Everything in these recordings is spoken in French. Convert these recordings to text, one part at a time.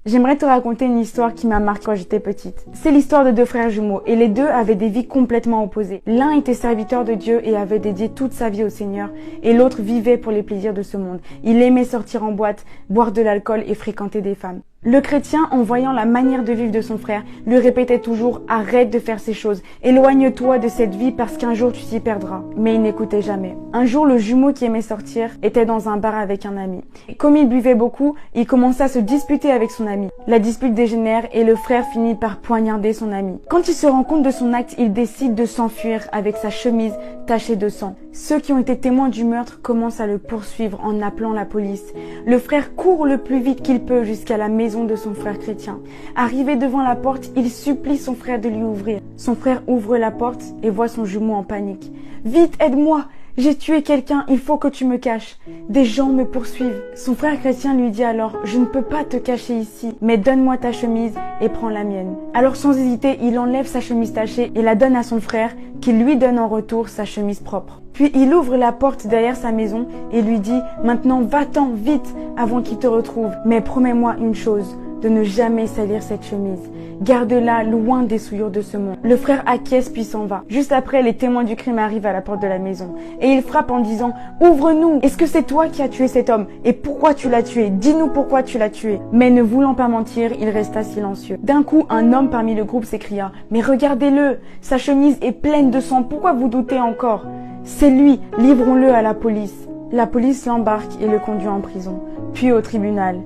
J'aimerais te raconter une histoire qui m'a marquée quand j'étais petite. C'est l'histoire de deux frères jumeaux et les deux avaient des vies complètement opposées. L'un était serviteur de Dieu et avait dédié toute sa vie au Seigneur et l'autre vivait pour les plaisirs de ce monde. Il aimait sortir en boîte, boire de l'alcool et fréquenter des femmes. Le chrétien, en voyant la manière de vivre de son frère, lui répétait toujours « Arrête de faire ces choses, éloigne-toi de cette vie parce qu'un jour tu t'y perdras ». Mais il n'écoutait jamais. Un jour, le jumeau qui aimait sortir était dans un bar avec un ami. Comme il buvait beaucoup, il commença à se disputer avec son ami. La dispute dégénère et le frère finit par poignarder son ami. Quand il se rend compte de son acte, il décide de s'enfuir avec sa chemise tachée de sang. Ceux qui ont été témoins du meurtre commencent à le poursuivre en appelant la police. Le frère court le plus vite qu'il peut jusqu'à la maison de son frère chrétien. Arrivé devant la porte, il supplie son frère de lui ouvrir. Son frère ouvre la porte et voit son jumeau en panique. « Vite, aide-moi! J'ai tué quelqu'un, il faut que tu me caches. Des gens me poursuivent. » Son frère chrétien lui dit alors « Je ne peux pas te cacher ici, mais donne-moi ta chemise et prends la mienne. » Alors sans hésiter, il enlève sa chemise tachée et la donne à son frère qui lui donne en retour sa chemise propre. Puis il ouvre la porte derrière sa maison et lui dit « Maintenant va-t'en vite avant qu'il te retrouve. Mais promets-moi une chose, de ne jamais salir cette chemise. Garde-la loin des souillures de ce monde. » Le frère acquiesce puis s'en va. Juste après, les témoins du crime arrivent à la porte de la maison et ils frappent en disant « Ouvre-nous! Est-ce que c'est toi qui as tué cet homme? Et pourquoi tu l'as tué? Dis-nous pourquoi tu l'as tué. » Mais ne voulant pas mentir, il resta silencieux. D'un coup, un homme parmi le groupe s'écria « Mais regardez-le! Sa chemise est pleine de sang. Pourquoi vous doutez encore? C'est lui, livrons-le à la police. » La police l'embarque et le conduit en prison, puis au tribunal.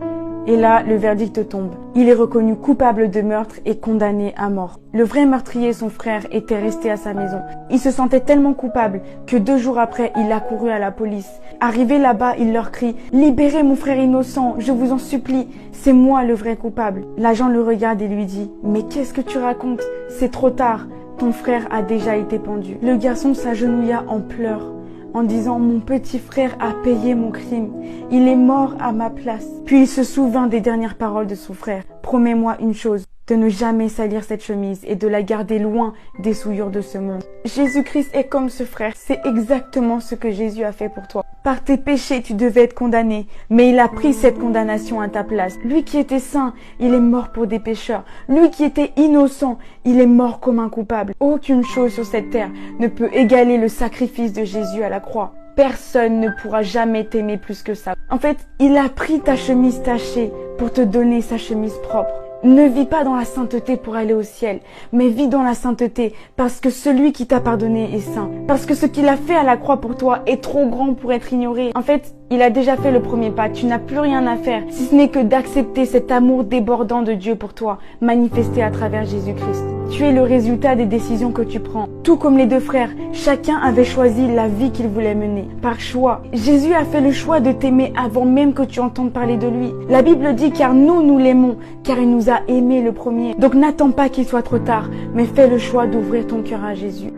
Et là, le verdict tombe. Il est reconnu coupable de meurtre et condamné à mort. Le vrai meurtrier, son frère, était resté à sa maison. Il se sentait tellement coupable que 2 jours après, il a couru à la police. Arrivé là-bas, il leur crie « Libérez mon frère innocent, je vous en supplie, c'est moi le vrai coupable. » L'agent le regarde et lui dit « Mais qu'est-ce que tu racontes? C'est trop tard, ton frère a déjà été pendu. » Le garçon s'agenouilla en pleurs, en disant « Mon petit frère a payé mon crime. Il est mort à ma place. » Puis il se souvint des dernières paroles de son frère. « Promets-moi une chose, de ne jamais salir cette chemise et de la garder loin des souillures de ce monde. » Jésus-Christ est comme ce frère. C'est exactement ce que Jésus a fait pour toi. Par tes péchés, tu devais être condamné, mais il a pris cette condamnation à ta place. Lui qui était saint, il est mort pour des pécheurs. Lui qui était innocent, il est mort comme un coupable. Aucune chose sur cette terre ne peut égaler le sacrifice de Jésus à la croix. Personne ne pourra jamais t'aimer plus que ça. En fait, il a pris ta chemise tachée pour te donner sa chemise propre. Ne vis pas dans la sainteté pour aller au ciel, mais vis dans la sainteté parce que celui qui t'a pardonné est saint. Parce que ce qu'il a fait à la croix pour toi est trop grand pour être ignoré. En fait, il a déjà fait le premier pas. Tu n'as plus rien à faire, si ce n'est que d'accepter cet amour débordant de Dieu pour toi, manifesté à travers Jésus-Christ. Tu es le résultat des décisions que tu prends. Tout comme les 2 frères, chacun avait choisi la vie qu'il voulait mener. Par choix, Jésus a fait le choix de t'aimer avant même que tu entendes parler de lui. La Bible dit car nous l'aimons, car il nous a aimés le premier. Donc n'attends pas qu'il soit trop tard, mais fais le choix d'ouvrir ton cœur à Jésus.